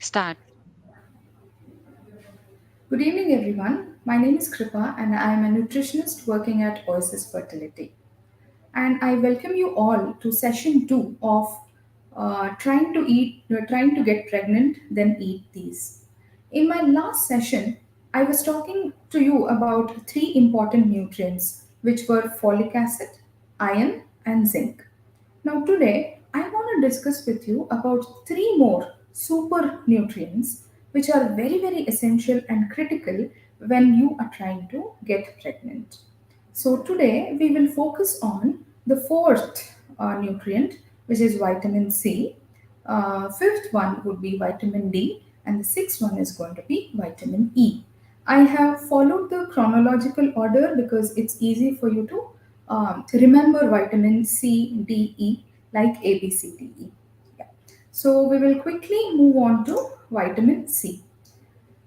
Start. Good evening, everyone. My name is Krupa, and I am a nutritionist working at Oasis Fertility. And I welcome you all to session two of trying to get pregnant, then eat these. In my last session, I was talking to you about three important nutrients, which were folic acid, iron, and zinc. Now, today, I want to discuss with you about three more super nutrients which are very, very essential and critical when you are trying to get pregnant. So, today we will focus on the fourth nutrient, which is vitamin C. Fifth one would be vitamin D, and the sixth one is going to be vitamin E. I have followed the chronological order because it's easy for you to remember vitamin C, D, E like A, B, C, D, E. Yeah. So we will quickly move on to vitamin C.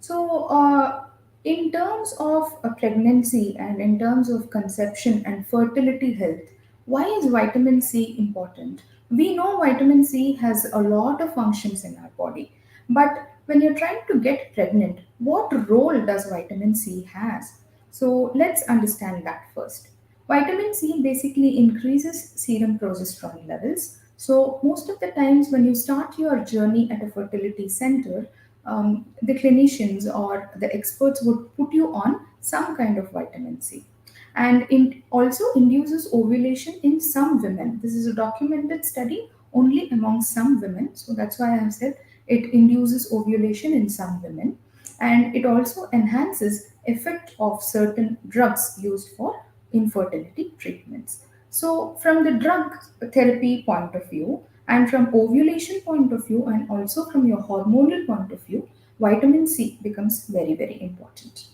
So, in terms of a pregnancy and in terms of conception and fertility health, why is vitamin C important? We know vitamin C has a lot of functions in our body, but when you're trying to get pregnant, what role does vitamin C has? So let's understand that first. Vitamin C basically increases serum progesterone levels. So most of the times when you start your journey at a fertility center, the clinicians or the experts would put you on some kind of vitamin C. And it also induces ovulation in some women. This is a documented study only among some women. So that's why I have said it induces ovulation in some women. And it also enhances effect of certain drugs used for infertility treatments. So from the drug therapy point of view, and from ovulation point of view, and also from your hormonal point of view, vitamin C becomes very, very important.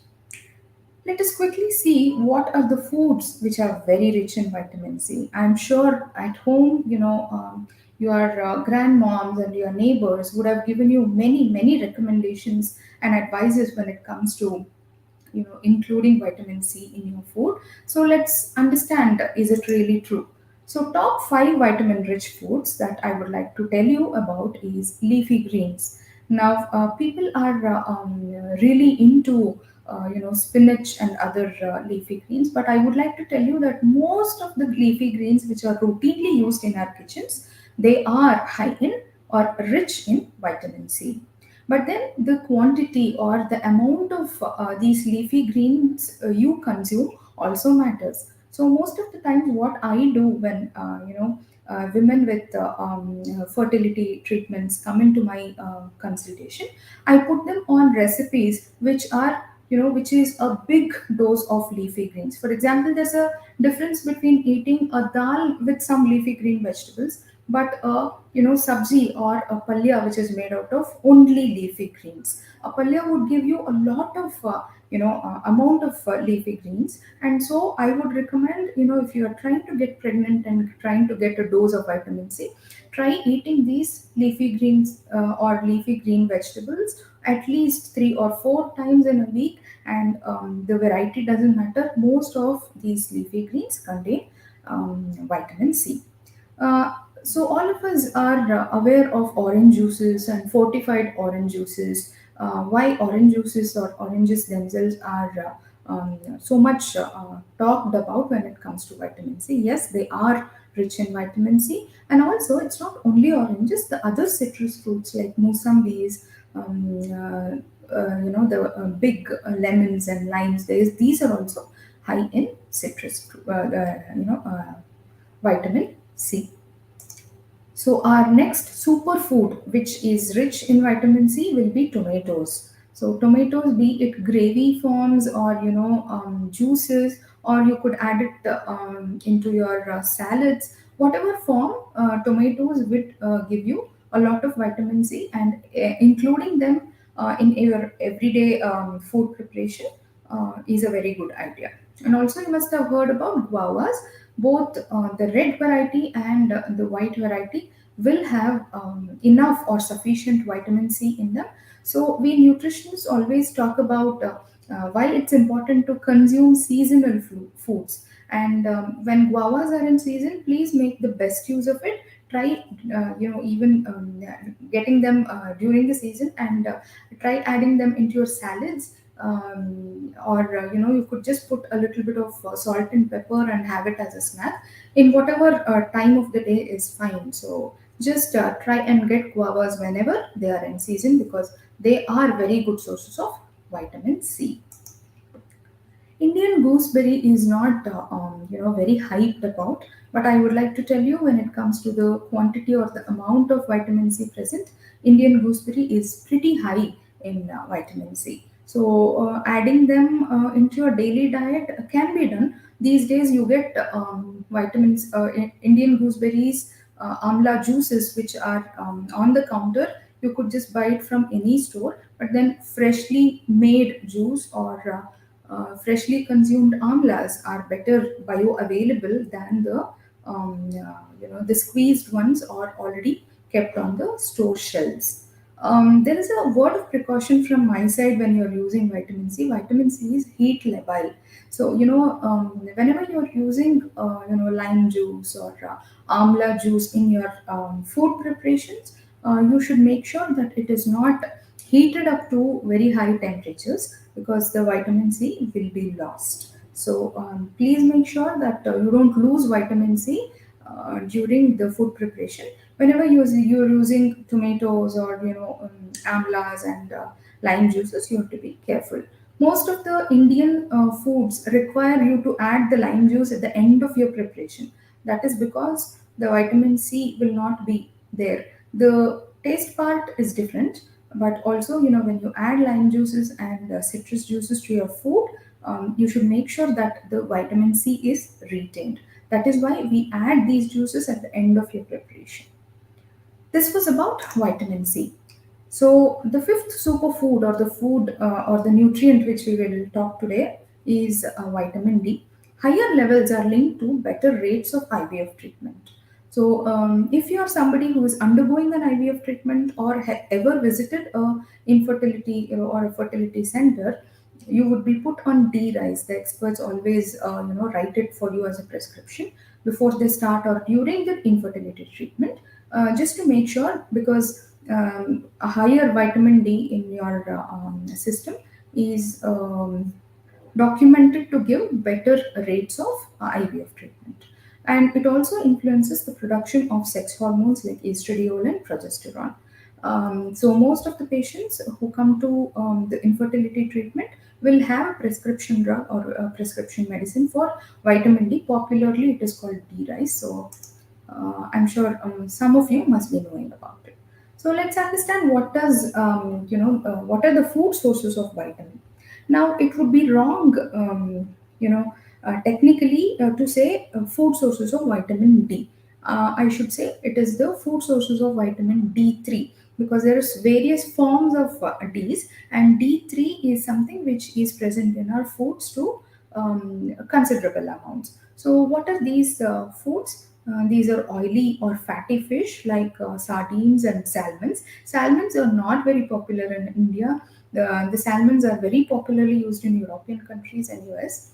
Let us quickly see what are the foods which are very rich in vitamin C. I'm sure at home, your grandmoms and your neighbors would have given you many, many recommendations and advices when it comes to including vitamin C in your food. So let's understand, is it really true? So top 5 vitamin rich foods that I would like to tell you about is leafy greens. Now people are really into spinach and other leafy greens, but I would like to tell you that most of the leafy greens which are routinely used in our kitchens, they are high in or rich in vitamin C. But then the quantity or the amount of these leafy greens you consume also matters. So most of the times, what I do when women with fertility treatments come into my consultation, I put them on recipes which are which is a big dose of leafy greens. For example, there's a difference between eating a dal with some leafy green vegetables, but a sabzi or a palya which is made out of only leafy greens. A palya would give you a lot of amount of leafy greens, and so I would recommend, if you are trying to get pregnant and trying to get a dose of vitamin C, try eating these leafy greens or leafy green vegetables at least 3 or 4 times in a week. And the variety doesn't matter. Most of these leafy greens contain vitamin C. So all of us are aware of orange juices and fortified orange juices. Why orange juices or oranges themselves are so much talked about when it comes to vitamin C? Yes, they are rich in vitamin C, and also it's not only oranges. The other citrus fruits like musambis, the big lemons and limes. These are also high in vitamin C. So our next superfood, which is rich in vitamin C, will be tomatoes. So tomatoes, be it gravy forms or juices, or you could add it into your salads. Whatever form, tomatoes would give you a lot of vitamin C, and including them in your everyday food preparation is a very good idea. And also, you must have heard about guavas. Both the red variety and the white variety will have enough or sufficient vitamin C in them. So, we nutritionists always talk about why it's important to consume seasonal foods. And when guavas are in season, please make the best use of it. Try even getting them during the season, and try adding them into your salads, or you could just put a little bit of salt and pepper and have it as a snack in whatever time of the day is fine. So just try and get guavas whenever they are in season, because they are very good sources of vitamin C. Indian gooseberry is not, very hyped about, but I would like to tell you, when it comes to the quantity or the amount of vitamin C present, Indian gooseberry is pretty high in vitamin C. So adding them into your daily diet can be done. These days you get vitamins, Indian gooseberries, amla juices, which are on the counter. You could just buy it from any store, but then freshly made juice or freshly consumed amlas are better bioavailable than the squeezed ones are already kept on the store shelves. There is a word of precaution from my side when you're using vitamin C. Vitamin C is heat labile. So, whenever you're using, lime juice or amla juice in your food preparations, you should make sure that it is not heated up to very high temperatures, because the vitamin C will be lost. So please make sure that you don't lose vitamin C during the food preparation. Whenever you're using tomatoes or amlas and lime juices, you have to be careful. Most of the Indian foods require you to add the lime juice at the end of your preparation. That is because the vitamin C will not be there. The taste part is different, but also, when you add lime juices and citrus juices to your food, you should make sure that the vitamin C is retained. That is why we add these juices at the end of your preparation. This was about vitamin C. So, the fifth superfood, or the food or the nutrient which we will talk today, is vitamin D. Higher levels are linked to better rates of IVF treatment. So, if you are somebody who is undergoing an IVF treatment or have ever visited a infertility or a fertility center, you would be put on D rise. The experts always, write it for you as a prescription before they start or during the infertility treatment, just to make sure, because a higher vitamin D in your system is documented to give better rates of IVF treatment. And it also influences the production of sex hormones like estradiol and progesterone. So, most of the patients who come to the infertility treatment will have a prescription drug or a prescription medicine for vitamin D. Popularly, it is called D rice. So, I'm sure some of you must be knowing about it. So let's understand what are the food sources of vitamin. Now, it would be wrong, technically, to say food sources of vitamin D. I should say it is the food sources of vitamin D3, because there's various forms of Ds, and D3 is something which is present in our foods to considerable amounts. So, what are these foods? These are oily or fatty fish like sardines and salmons. Salmons are not very popular in India. The salmons are very popularly used in European countries and US,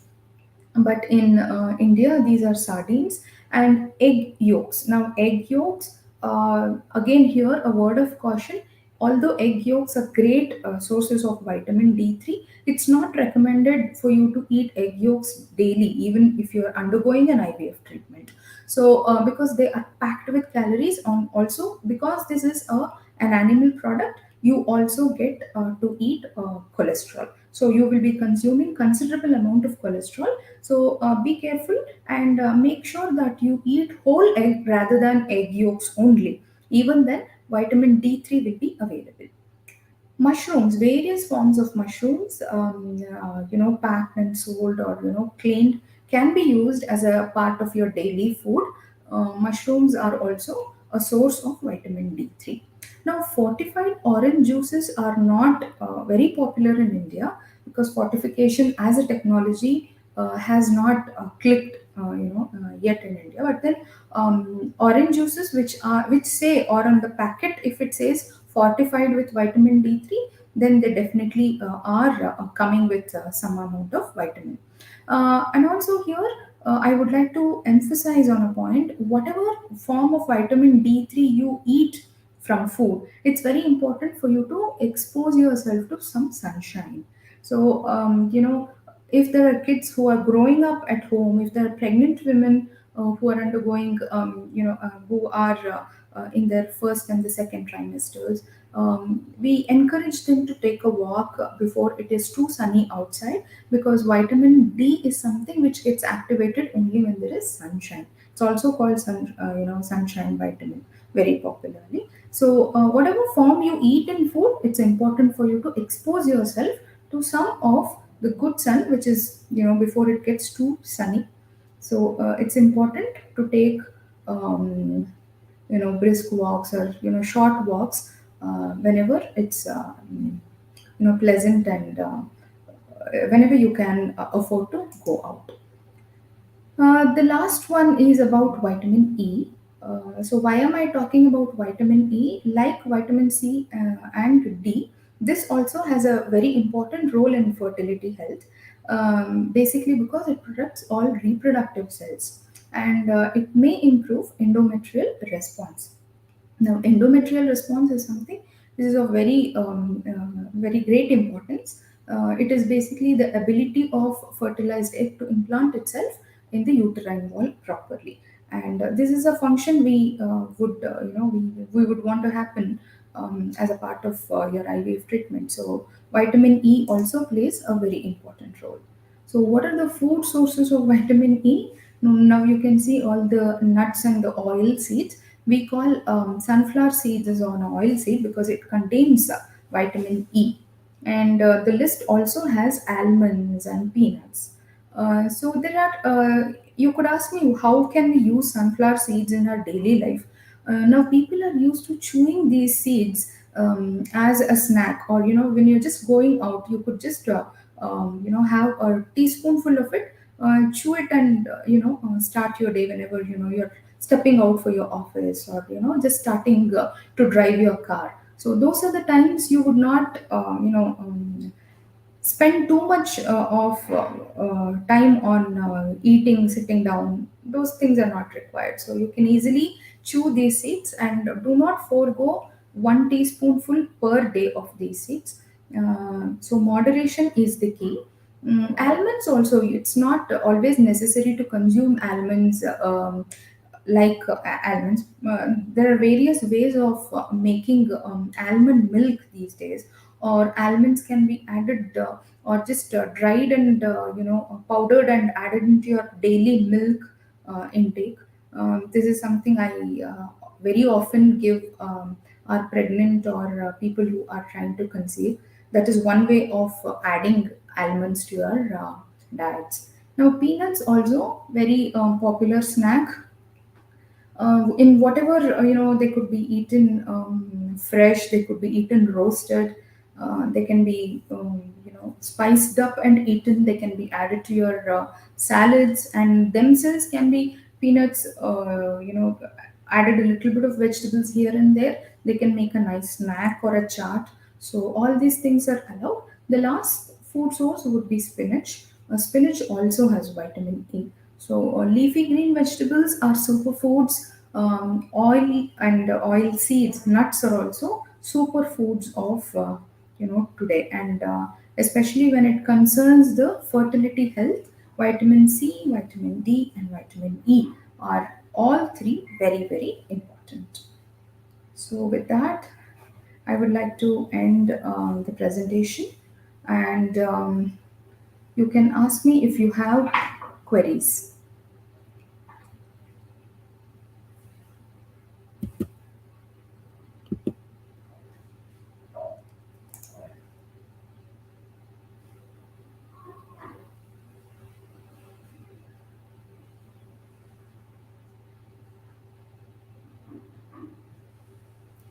but in India, these are sardines and egg yolks. Now, egg yolks, again, here a word of caution. Although egg yolks are great sources of vitamin D3, it's not recommended for you to eat egg yolks daily, even if you're undergoing an IVF treatment. So, because they are packed with calories, also because this is an animal product, you also get to eat cholesterol. So, you will be consuming considerable amount of cholesterol. So be careful and make sure that you eat whole egg rather than egg yolks only. Even then, vitamin D3 will be available. Mushrooms, various forms of mushrooms, packed and sold or cleaned, can be used as a part of your daily food. Mushrooms are also a source of vitamin D3. Now, fortified orange juices are not very popular in India, because fortification as a technology has not clicked, yet in India. But then, orange juices which say, or on the packet, if it says fortified with vitamin D3, then they definitely are coming with some amount of vitamin. And also here, I would like to emphasize on a point: whatever form of vitamin D3 you eat from food, it's very important for you to expose yourself to some sunshine. So, if there are kids who are growing up at home, if there are pregnant women who are undergoing, who are in their first and the second trimesters, we encourage them to take a walk before it is too sunny outside, because vitamin D is something which gets activated only when there is sunshine. It's also called sunshine vitamin very popularly. So whatever form you eat in food, it's important for you to expose yourself to some of the good sun, which is before it gets too sunny. So it's important to take brisk walks, or short walks whenever it's pleasant, and whenever you can afford to go out. The last one is about vitamin E. So, why am I talking about vitamin E? Like vitamin C and D, this also has a very important role in fertility health, basically because it protects all reproductive cells, and it may improve endometrial response. Now, endometrial response is something which is of very great importance. It is basically the ability of fertilized egg to implant itself in the uterine wall properly, and this is a function we would want to happen as a part of your IVF treatment. So, vitamin E also plays a very important role. So, what are the food sources of vitamin E? Now you can see all the nuts and the oil seeds. We call sunflower seeds as an oil seed because it contains vitamin E. And the list also has almonds and peanuts. So there are, you could ask me, how can we use sunflower seeds in our daily life? Now people are used to chewing these seeds as a snack, or when you're just going out, you could just have a teaspoonful of it, chew it, and start your day whenever you're stepping out for your office, or just starting to drive your car. So those are the times you would not spend too much time on eating sitting down. Those things are not required, so you can easily chew these seeds, and do not forego 1 teaspoonful per day of these seeds. So moderation is the key. Almonds also, it's not always necessary to consume almonds, almonds. There are various ways of making almond milk these days, or almonds can be added, or just dried and powdered and added into your daily milk intake. This is something I very often give are pregnant, or people who are trying to conceive. That is one way of adding almonds to your diets. Now, peanuts also very popular snack. In whatever, they could be eaten fresh, they could be eaten roasted, they can be spiced up and eaten, they can be added to your salads, and themselves can be peanuts, added a little bit of vegetables here and there, they can make a nice snack or a chaat. So all these things are allowed. The last food source would be spinach. Spinach also has vitamin E. So, leafy green vegetables are superfoods. Oil and oil seeds, nuts are also superfoods of today, and especially when it concerns the fertility health, vitamin C, vitamin D, and vitamin E are all three very very important. So, with that, I would like to end the presentation, and you can ask me if you have queries.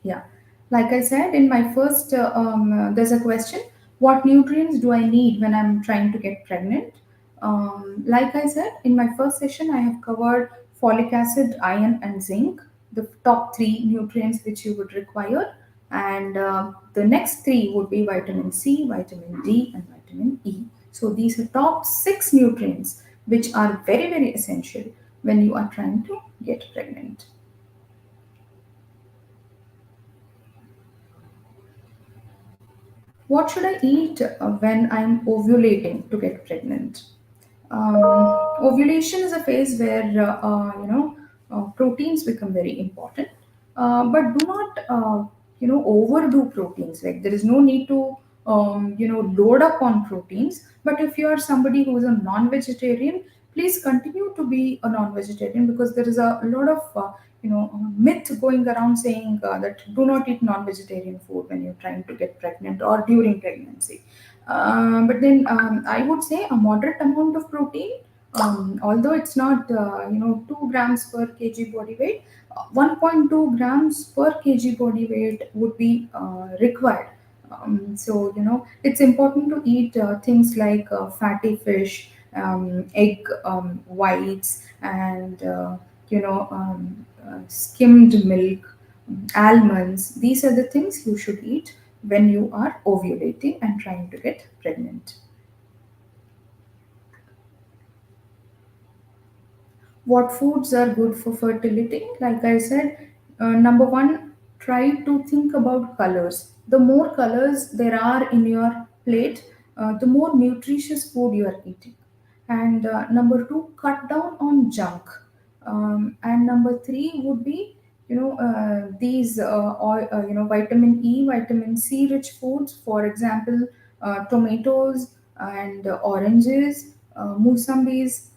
Yeah. Like I said in my first, there's a question: what nutrients do I need when I'm trying to get pregnant? Like I said in my first session, I have covered folic acid, iron, and zinc, the top three nutrients which you would require. And the next three would be vitamin C, vitamin D, and vitamin E. So these are top six nutrients which are very, very essential when you are trying to get pregnant. What should I eat when I'm ovulating to get pregnant? Um, Ovulation is a phase where proteins become very important, but do not overdo proteins. Like there is no need to load up on proteins. But if you are somebody who is a non-vegetarian, please continue to be a non-vegetarian, because there is a lot of myth going around saying that do not eat non-vegetarian food when you're trying to get pregnant or during pregnancy. But then I would say a moderate amount of protein, although it's not 2 grams per kg body weight, 1.2 grams per kg body weight would be required. So it's important to eat things like fatty fish, egg whites, and skimmed milk, almonds. These are the things you should eat when you are ovulating and trying to get pregnant. What foods are good for fertility? Like I said, number one, try to think about colors. The more colors there are in your plate, the more nutritious food you are eating. And number two, cut down on junk. And number three would be, these vitamin E, vitamin C rich foods. For example, tomatoes and oranges, musambis,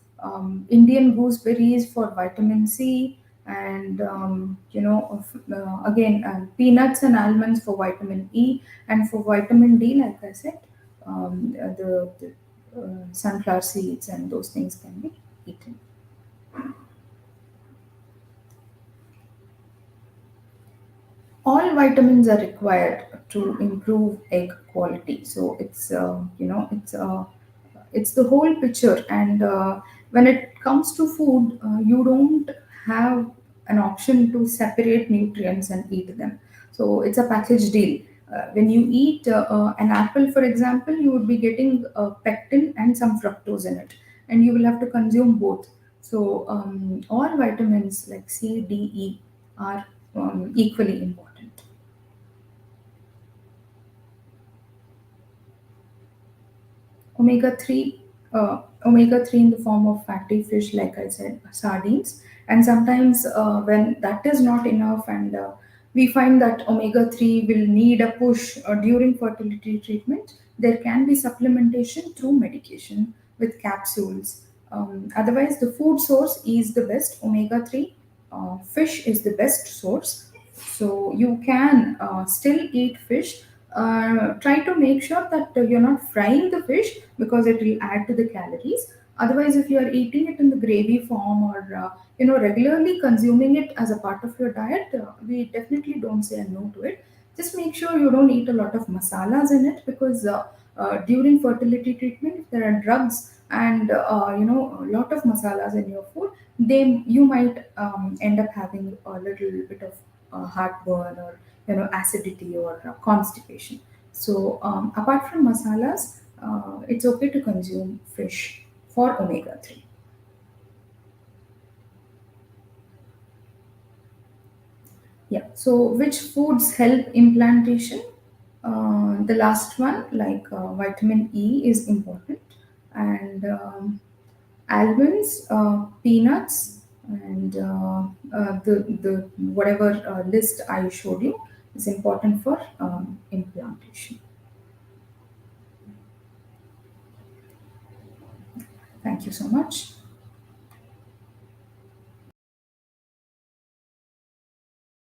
Indian gooseberries for vitamin C, and again peanuts and almonds for vitamin E, and for vitamin D, like I said, the sunflower seeds and those things can be eaten. All vitamins are required to improve egg quality. So it's the whole picture. And when it comes to food, you don't have an option to separate nutrients and eat them. So it's a package deal. When you eat an apple, for example, you would be getting pectin and some fructose in it, and you will have to consume both. So all vitamins like C, D, E are equally important. Omega 3 in the form of fatty fish, like I said, sardines. And sometimes when that is not enough, and we find that omega 3 will need a push during fertility treatment, there can be supplementation through medication with capsules. Otherwise, the food source is the best. Omega 3 fish is the best source, so you can still eat fish. Try to make sure that you're not frying the fish, because it will add to the calories. Otherwise, if you are eating it in the gravy form, or regularly consuming it as a part of your diet, we definitely don't say a no to it. Just make sure you don't eat a lot of masalas in it, because during fertility treatment, if there are drugs and a lot of masalas in your food, then you might end up having a little bit of heartburn, or acidity, or constipation. So apart from masalas, it's okay to consume fish for omega 3. Yeah. So which foods help implantation? The last one, like vitamin E, is important, and almonds, peanuts, and the whatever list I showed you is important for implantation. Thank you so much.